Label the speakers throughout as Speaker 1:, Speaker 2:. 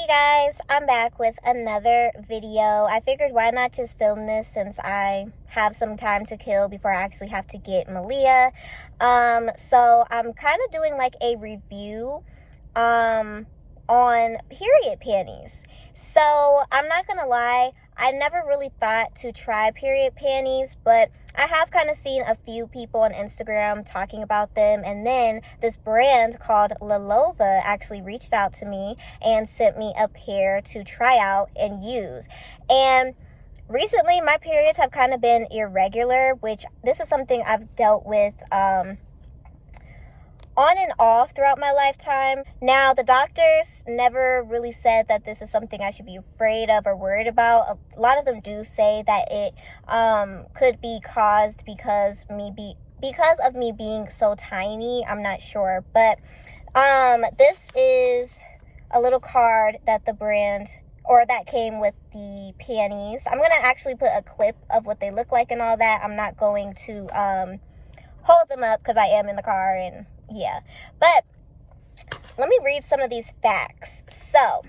Speaker 1: Hey guys, I'm back with another video. I figured why not just film this since I have some time to kill before I actually have to get Malia. So I'm kind of doing like a review on period panties. So I'm not gonna lie, I never really thought to try period panties, but I have kind of seen a few people on Instagram talking about them, and then this brand called Lilova actually reached out to me and sent me a pair to try out and use. And recently my periods have kind of been irregular, which this is something I've dealt with on and off throughout my lifetime. Now, the doctors never really said that this is something I should be afraid of or worried about. A lot of them do say that it could be caused because of me being so tiny. I'm not sure, but this is a little card that the brand or that came with the panties. I'm gonna actually put a clip of what they look like and all that. I'm not going to hold them up because I am in the car and yeah, but let me read some of these facts. So,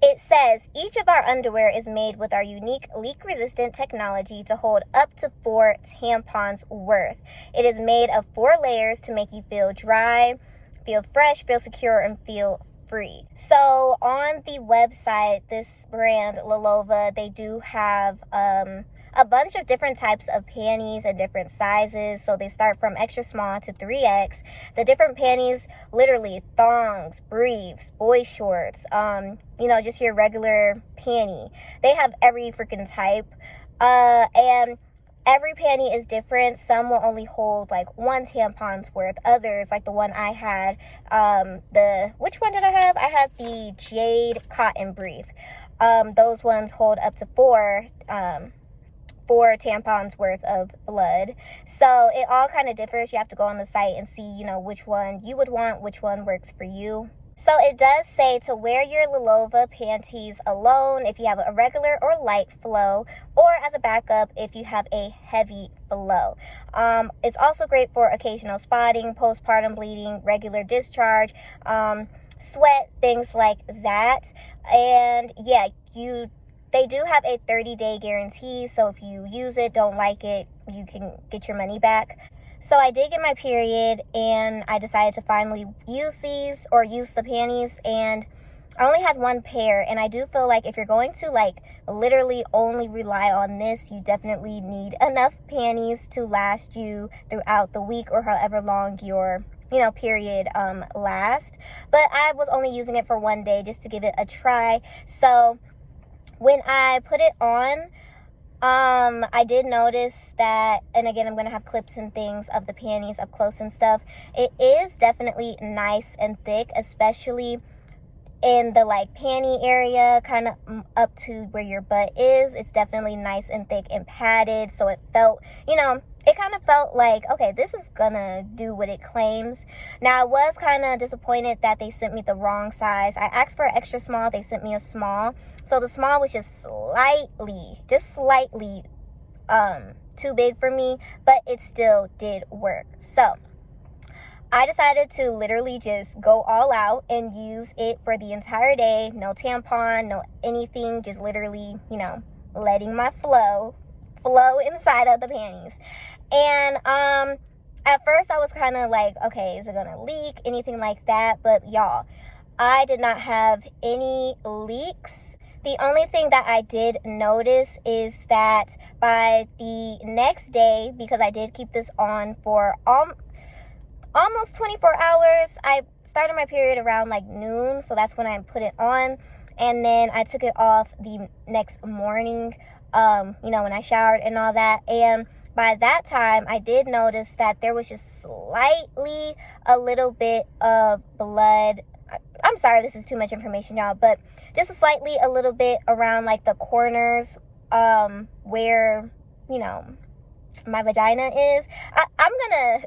Speaker 1: it says, each of our underwear is made with our unique leak-resistant technology to hold up to 4 tampons worth. It is made of 4 layers to make you feel dry, feel fresh, feel secure, and feel free. So, on the website, this brand, Lilova, they do have a bunch of different types of panties and different sizes. So they start from extra small to 3X. The different panties, literally thongs, briefs, boy shorts, just your regular panty. They have every freaking type. And every panty is different. Some will only hold like 1 tampon's worth. Others, like the one I had, which one did I have? I had the Jade Cotton Brief. Those ones hold up to 4 tampons worth of blood. So it all kind of differs. You have to go on the site and see, which one you would want, which one works for you. So it does say to wear your Lilova panties alone if you have a regular or light flow, or as a backup if you have a heavy flow. It's also great for occasional spotting, postpartum bleeding, regular discharge, sweat, things like that. And yeah, they do have a 30-day guarantee, so if you use it, don't like it, you can get your money back. So I did get my period, and I decided to finally use the panties, and I only had 1 pair, and I do feel like if you're going to, literally only rely on this, you definitely need enough panties to last you throughout the week or however long your period lasts. But I was only using it for 1 day just to give it a try. So when I put it on, I did notice that, and again, I'm going to have clips and things of the panties up close and stuff. It is definitely nice and thick, especially in the panty area, kind of up to where your butt is. It's definitely nice and thick and padded. So it felt, it kind of felt like, okay, this is gonna do what it claims. Now, I was kind of disappointed that they sent me the wrong size. I asked for extra small. They sent me a small. So the small was just slightly too big for me, but it still did work. So I decided to literally just go all out and use it for the entire day. No tampon, no anything, just literally, letting my flow inside of the panties. And at first I was kind of like, okay, is it gonna leak, anything like that? But y'all, I did not have any leaks. The only thing that I did notice is that by the next day, because I did keep this on for almost 24 hours, I started my period around noon, so that's when I put it on, and then I took it off the next morning, when I showered and all that. And by that time, I did notice that there was just slightly a little bit of blood. I'm sorry, this is too much information, y'all, but just a little bit around the corners where, my vagina is. I'm gonna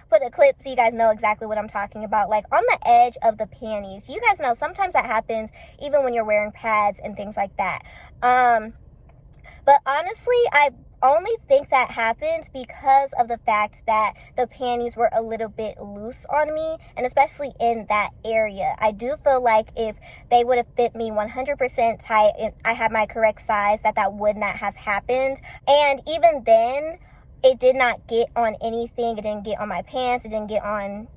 Speaker 1: put a clip so you guys know exactly what I'm talking about. On the edge of the panties. You guys know sometimes that happens even when you're wearing pads and things like that. But honestly, I only think that happened because of the fact that the panties were a little bit loose on me, and especially in that area. I do feel like if they would have fit me 100% tight and I had my correct size, that would not have happened. And even then, it did not get on anything. It didn't get on my pants. It didn't get on,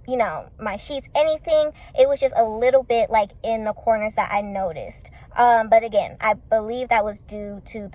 Speaker 1: my sheets, anything. It was just a little bit like in the corners that I noticed. But again, I believe that was due to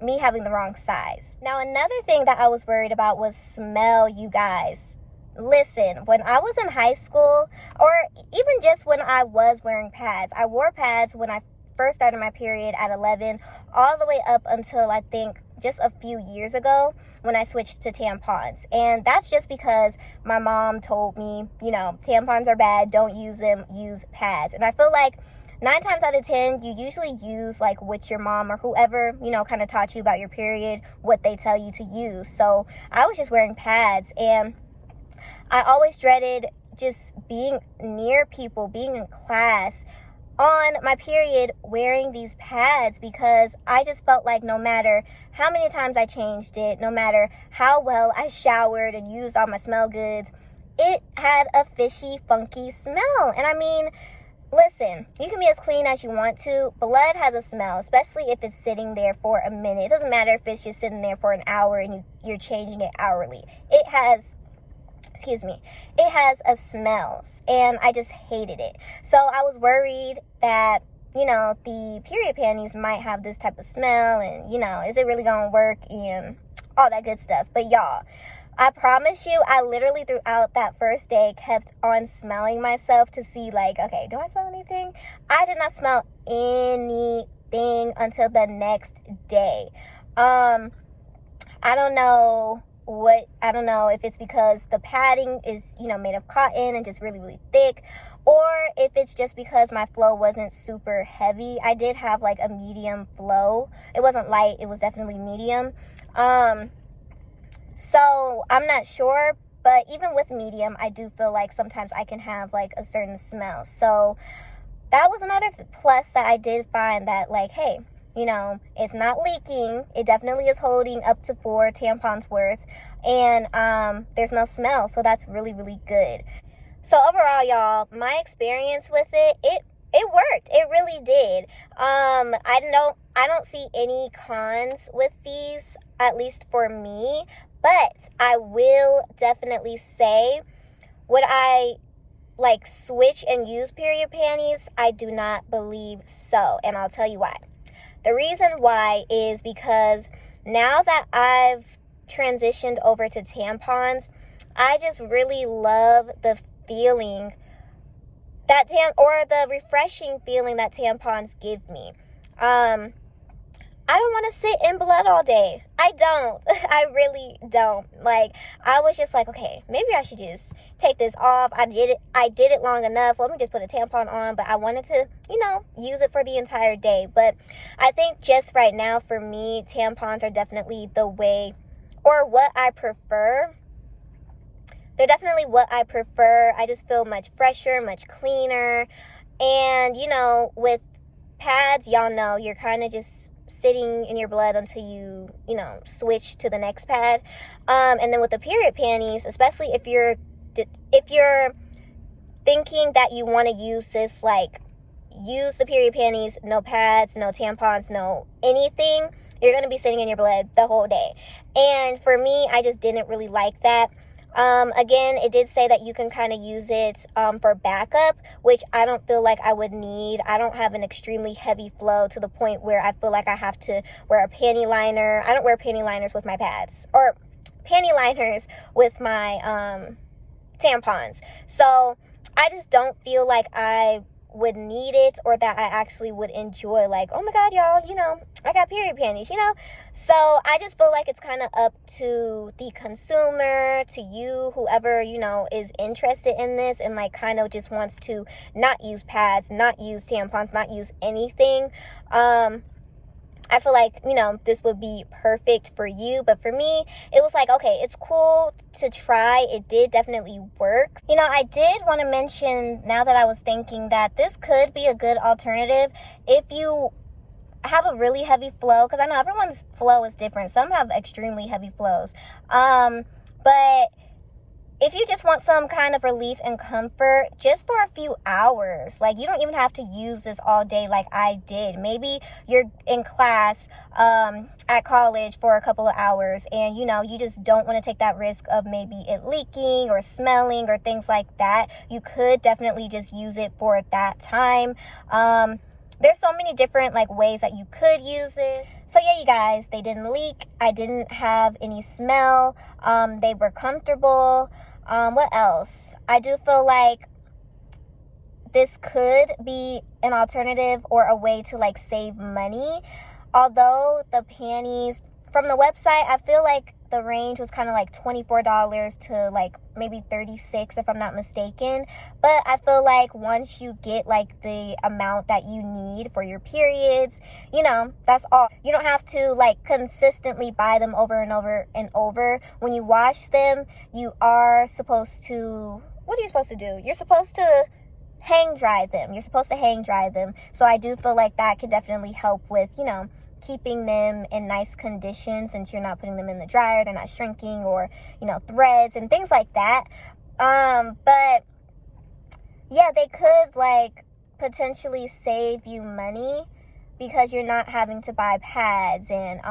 Speaker 1: me having the wrong size. Now, another thing that I was worried about was smell, you guys. Listen, when I was in high school, or even just when I was wearing pads, I wore pads when I first started my period at 11, all the way up until I think just a few years ago when I switched to tampons. And that's just because my mom told me, tampons are bad, don't use them, use pads. And I feel like 9 times out of 10, you usually use like what your mom or whoever, kind of taught you about your period, what they tell you to use. So I was just wearing pads, and I always dreaded just being near people, being in class on my period wearing these pads, because I just felt like no matter how many times I changed it, no matter how well I showered and used all my smell goods, it had a fishy, funky smell. And I mean, listen, you can be as clean as you want to. Blood has a smell, especially if it's sitting there for a minute. It doesn't matter if it's just sitting there for an hour and you're changing it hourly. It has a smell, and I just hated it. So I was worried that, the period panties might have this type of smell, and, is it really gonna work, and all that good stuff. But y'all, I promise you, I literally throughout that first day kept on smelling myself to see, like, okay, do I smell anything? I did not smell anything until the next day. I don't know if it's because the padding is, made of cotton and just really, really thick, or if it's just because my flow wasn't super heavy. I did have like a medium flow. It wasn't light, it was definitely medium. So I'm not sure, but even with medium, I do feel like sometimes I can have like a certain smell. So that was another plus that I did find, that like, hey, it's not leaking. It definitely is holding up to 4 tampons worth. And there's no smell. So that's really, really good. So overall, y'all, my experience with it worked. It really did. I don't see any cons with these, at least for me. But I will definitely say, would I like switch and use period panties? I do not believe so. And I'll tell you why. The reason why is because now that I've transitioned over to tampons, I just really love the feeling that the refreshing feeling that tampons give me. I don't want to sit in blood all day. I don't. I really don't. Like, I was just like, okay, maybe I should just take this off. I did it long enough. Let me just put a tampon on. But I wanted to, use it for the entire day. But I think just right now, for me, tampons are definitely the way, or what I prefer. They're definitely what I prefer. I just feel much fresher, much cleaner. And, with pads, y'all know, you're kind of just sitting in your blood until you switch to the next pad. And then with the period panties, especially if you're thinking that you want to use this, like, use the period panties, no pads, no tampons, no anything, you're going to be sitting in your blood the whole day. And for me, I just didn't really like that. Again, it did say that you can kind of use it for backup, which I don't feel like I would need. I don't have an extremely heavy flow to the point where I feel like I have to wear a panty liner. I don't wear panty liners with my pads, or panty liners with my tampons. So I just don't feel like I would need it, or that I actually would enjoy, like, oh my god, y'all, I got period panties, So I just feel like it's kind of up to the consumer, to you, whoever, is interested in this and like kind of just wants to not use pads, not use tampons, not use anything. I feel like, this would be perfect for you. But for me, it was like, okay, it's cool to try. It did definitely work. I did want to mention, now that I was thinking, that this could be a good alternative if you have a really heavy flow, because I know everyone's flow is different. Some have extremely heavy flows. But if you just want some kind of relief and comfort, just for a few hours, like you don't even have to use this all day like I did. Maybe you're in class at college for a couple of hours, and you know, you just don't want to take that risk of maybe it leaking or smelling or things like that. You could definitely just use it for that time. There's so many different like ways that you could use it. So yeah, you guys, they didn't leak. I didn't have any smell. They were comfortable. What else? I do feel like this could be an alternative or a way to like save money. Although the panties from the website, I feel like the range was kind of like $24 to like maybe $36 if I'm not mistaken. But I feel like once you get like the amount that you need for your periods, you know, that's all. You don't have to like consistently buy them over and over and over. When you wash them, you are supposed to, what are you supposed to do? You're supposed to hang dry them. You're supposed to hang dry them. So I do feel like that could definitely help with, you know, keeping them in nice condition, since you're not putting them in the dryer, they're not shrinking, or you know, threads and things like that. But yeah, they could like potentially save you money, because you're not having to buy pads and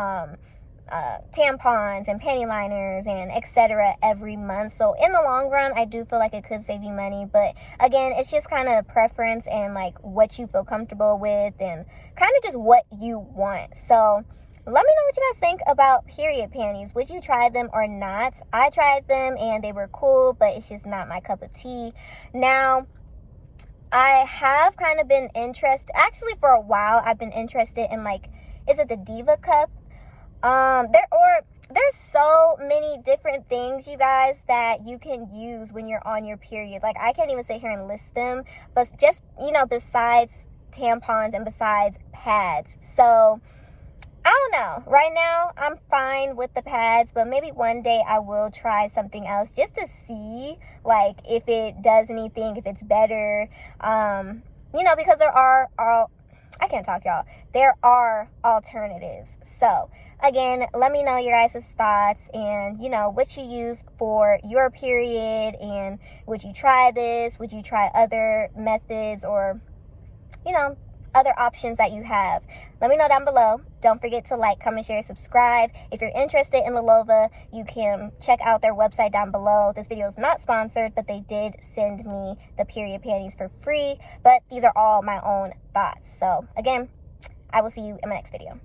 Speaker 1: tampons and panty liners and etc. every month. So in the long run, I do feel like it could save you money. But again, it's just kind of preference and like what you feel comfortable with, and kind of just what you want. So let me know what you guys think about period panties. Would you try them or not? I tried them and they were cool, but it's just not my cup of tea. Now, I have kind of been interested, actually for a while, I've been interested in like, is it the Diva Cup? There's so many different things, you guys, that you can use when you're on your period. Like, I can't even sit here and list them, but just, you know, besides tampons and besides pads. So I don't know. Right now, I'm fine with the pads, but maybe one day I will try something else just to see, like, if it does anything, if it's better. You know, because there are I can't talk, y'all. There are alternatives. So again, let me know your guys' thoughts, and you know, what you use for your period, and would you try this? Would you try other methods, or you know, other options that you have? Let me know down below. Don't forget to like, comment, share, subscribe. If you're interested in Lilova, you can check out their website down below. This video is not sponsored, but they did send me the period panties for free. But these are all my own thoughts. So again, I will see you in my next video.